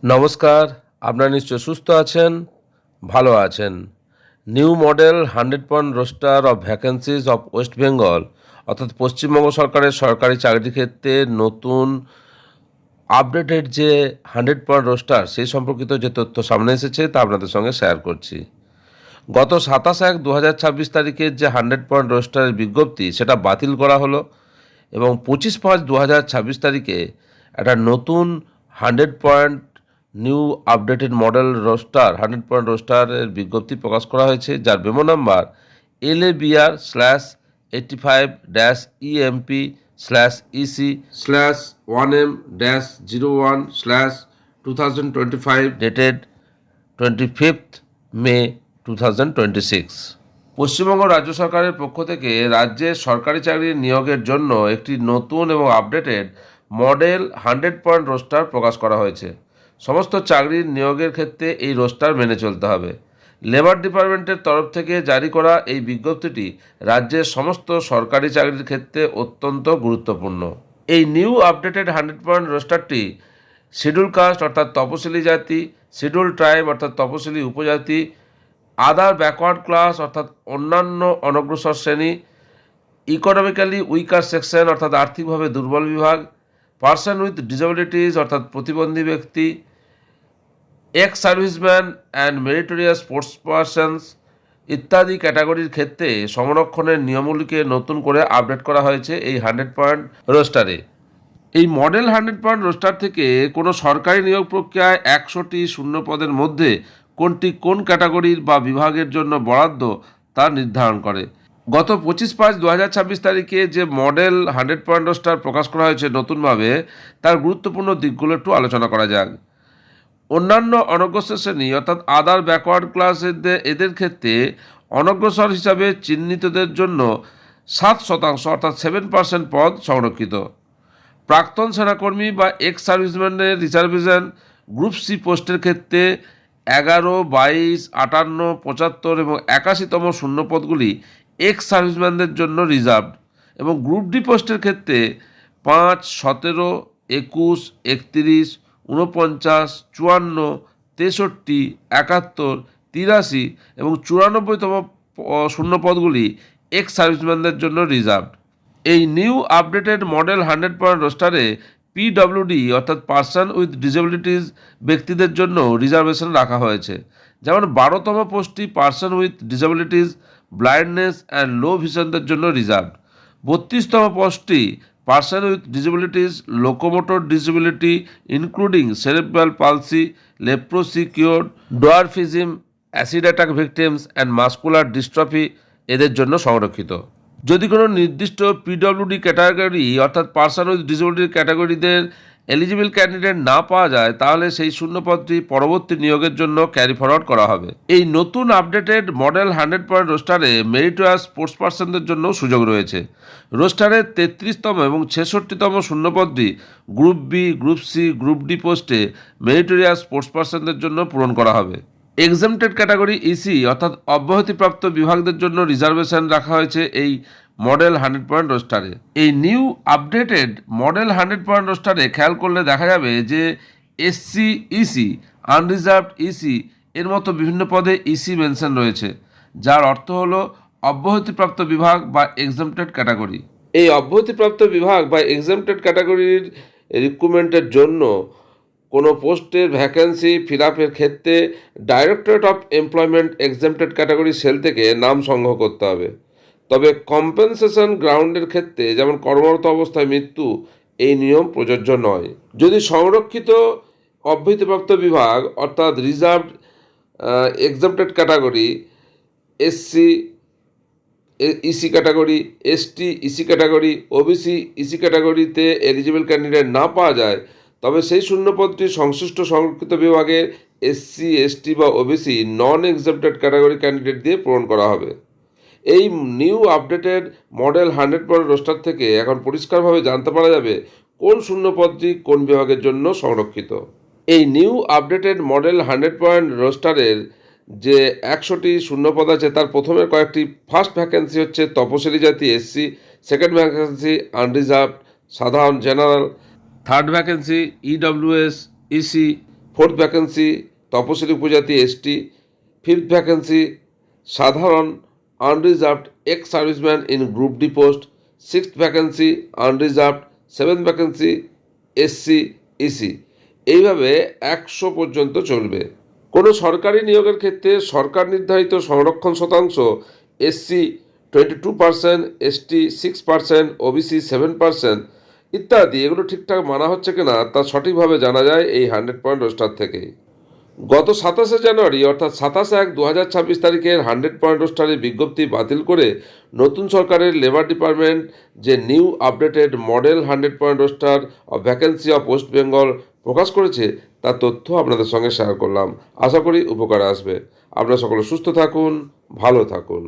নমস্কার, আপনারা নিশ্চয় সুস্থ আছেন, ভালো আছেন। New model 100 roster of vacancies of West Bengal অর্থাৎ পশ্চিমবঙ্গ সরকারের সরকারি চাকরির ক্ষেত্রে নতুন আপডেটেড যে 100 রোস্টার সেই সম্পর্কিত যে তথ্য সামনে এসেছে তা আপনাদের সঙ্গে শেয়ার করছি। গত 27/1/2026 তারিখের যে 100 রোস্টারের বিজ্ঞপ্তি সেটা বাতিল করা হলো এবং 25/5/2026 তারিখে একটা নতুন 100 নিউ আপডেটেড মডেল রোস্টার 100 রোস্টারের বিজ্ঞপ্তি প্রকাশ করা হয়েছে, যার memo number LABR/85-EMP/EC/1M-01/2025 dated 25th মে 2026। পশ্চিমবঙ্গ রাজ্য সরকারের পক্ষ থেকে রাজ্যের সরকারি চাকরির নিয়োগের জন্য একটি নতুন এবং আপডেটেড মডেল 100 রোস্টার প্রকাশ করা হয়েছে। সমস্ত চাকরির নিয়োগের ক্ষেত্রে এই রোস্টার মেনে চলতে হবে। লেবার ডিপার্টমেন্টের তরফ থেকে জারি করা এই বিজ্ঞপ্তিটি রাজ্যের সমস্ত সরকারি চাকরির ক্ষেত্রে অত্যন্ত গুরুত্বপূর্ণ। এই নিউ আপডেটেড 100 রোস্টারটি শিডিউল কাস্ট অর্থাৎ তপশিলি জাতি, শিডিউল ট্রাইব অর্থাৎ তপশিলি উপজাতি, আদার ব্যাকওয়ার্ড ক্লাস অর্থাৎ অন্যান্য অনগ্রসর শ্রেণী, ইকোনমিক্যালি উইকার সেকশন অর্থাৎ আর্থিকভাবে দুর্বল বিভাগ, পার্সন উইথ ডিসেবিলিটিস অর্থাৎ প্রতিবন্ধী ব্যক্তি, ex serviceman and meritorious sports persons ইত্যাদি ক্যাটাগরির ক্ষেত্রে সংরক্ষণের নিয়মগুলিকে নতুন করে আপডেট করা হয়েছে এই 100 রোস্টারে। এই মডেল 100 রোস্টার থেকে কোনো সরকারি নিয়োগ প্রক্রিয়ায় 100টি শূন্য পদের মধ্যে কোনটি কোন ক্যাটাগরির বা বিভাগের জন্য বরাদ্দ তা নির্ধারণ করে। গত 25/5/2026 তারিখে যে মডেল 100 রোস্টার প্রকাশ করা হয়েছে নতুনভাবে, তার গুরুত্বপূর্ণ দিকগুলো একটু আলোচনা করা যাক। অন্যান্য অনগ্রসর শ্রেণী অর্থাৎ আদার ব্যাকওয়ার্ড ক্লাস এদের ক্ষেত্রে অনগ্রসর হিসাবে চিহ্নিতদের জন্য 7% অর্থাৎ 7% পদ সংরক্ষিত। প্রাক্তন সেনাকর্মী বা এক্স সার্ভিসম্যানের রিজার্ভেশন গ্রুপ সি পোস্টের ক্ষেত্রে 11, 22, 58, 75 এবং 81তম শূন্যপদগুলি এক্স সার্ভিসম্যানদের জন্য রিজার্ভড এবং গ্রুপ ডি পোস্টের ক্ষেত্রে 5, 17, 21, 31, 49, 54, 63, 71, 83 এবং 94তম শূন্যপদগুলি এক্স সার্ভিসম্যানদের জন্য রিজার্ভড। এই নিউ আপডেটেড মডেল 100 রোস্টারে পিডব্লিউডি অর্থাৎ পার্সন উইথ ডিসেবিলিটিস ব্যক্তিদের জন্য রিজার্ভেশন রাখা হয়েছে। যেমন 12তম পোস্টটি person with disabilities, blindness and low ভিশনদের জন্য রিজার্ভড। 32তম পোস্টটি person with disabilities, locomotor disability including cerebral palsy, leprosy cure, dwarfism, acid attack victims and muscular dystrophy এদের জন্য সংরক্ষিত। যদি কোনো নির্দিষ্ট পিডব্লিউডি ক্যাটাগরি অর্থাৎ পার্সন উইথ ডিসেবিলিটি ক্যাটাগরিদের এলিজিবল ক্যান্ডিডেট না পাওয়া যায়, তাহলে সেই শূন্যপদটি পরবর্তী নিয়োগের জন্য ক্যারি ফরওয়ার্ড করা হবে। এই নতুন আপডেটেড মডেল 100 রোস্টারে মেরিটোরিয়াস স্পোর্টস পার্সনদের জন্য সুযোগ রয়েছে। রোস্টারের 33তম এবং 66তম শূন্যপদটি group B, group C, group D পোস্টে মেরিটোরিয়াস স্পোর্টস পার্সনদের জন্য পূরণ করা হবে। এক্সামটেড ক্যাটাগরি ইসি অর্থাৎ অব্যাহতিপ্রাপ্ত বিভাগদের জন্য রিজার্ভেশন রাখা হয়েছে এই মডেল 100 রোস্টারে। এই নিউ আপডেটেড মডেল 100 রোস্টারে খেয়াল করলে দেখা যাবে যে এসসি ইসি, আনরিজার্ভড ইসি এর মতো বিভিন্ন পদে ইসি মেনশন রয়েছে, যার অর্থ হলো অব্যাহতিপ্রাপ্ত বিভাগ বা এক্সামটেড ক্যাটাগরি। এই অব্যাহতিপ্রাপ্ত বিভাগ বা এক্সামটেড ক্যাটাগরির রিক্রুটমেন্টের জন্য কোনো পোস্টের ভ্যাকেন্সি ফিল আপের ক্ষেত্রে directorate of employment exempted category cell থেকে নাম সংগ্রহ করতে হবে। তবে কম্পেনসেশন গ্রাউন্ডের ক্ষেত্রে যেমন কর্মরত অবস্থায় মৃত্যু, এই নিয়ম প্রযোজ্য নয়। যদি সংরক্ষিত অব্যাহতিপ্রাপ্ত বিভাগ অর্থাৎ reserved exempted category, SC EC category, ST EC category, OBC EC ক্যাটাগরিতে এলিজিবল ক্যান্ডিডেট না পাওয়া যায়, তবে সেই শূন্যপদটি সংশ্লিষ্ট সংরক্ষিত বিভাগের এসসি, এসটি বা ওবিসি নন এক্সামটেড ক্যাটাগরি ক্যান্ডিডেট দিয়ে পূরণ করা হবে। এই নিউ আপডেটেড মডেল 100 রোস্টার থেকে এখন পরিষ্কারভাবে জানতে পারা যাবে কোন শূন্যপদটি কোন বিভাগের জন্য সংরক্ষিত। এই নিউ আপডেটেড মডেল 100 রোস্টারের যে 100টি শূন্যপদ আছে তার প্রথমে কয়েকটি ফার্স্ট ভ্যাকেন্সি হচ্ছে তপশিলি জাতি এসসি, সেকেন্ড ভ্যাকেন্সি আনরিজার্ভড সাধারণ general, third vacancy EWS EC, 4th vacancy তপশিলি উপজাতি এসটি, 5th ভ্যাকেন্সি সাধারণ unreserved ex serviceman in group D post, 6th vacancy unreserved, 7th vacancy SC EC. এইভাবে 100 পর্যন্ত চলবে। কোনো সরকারি নিয়োগের ক্ষেত্রে সরকার নির্ধারিত সংরক্ষণ শতাংশ এসসি 22%, এসটি 6%, ওবিসি 7% ইত্যাদি এগুলো ঠিকঠাক মানা হচ্ছে কিনা তা সঠিকভাবে জানা যায় এই 100 পয়েন্ট রোস্টার থেকেই। গত 27শে জানুয়ারি অর্থাৎ 27/1/2026 তারিখের 100 পয়েন্ট রোস্টারের বিজ্ঞপ্তি বাতিল করে নতুন সরকারের লেবার ডিপার্টমেন্ট যে new updated model 100 point roster of vacancy of West Bengal প্রকাশ করেছে তার তথ্য আপনাদের সঙ্গে শেয়ার করলাম। আশা করি উপকারে আসবে। আপনারা সকলে সুস্থ থাকুন, ভালো থাকুন।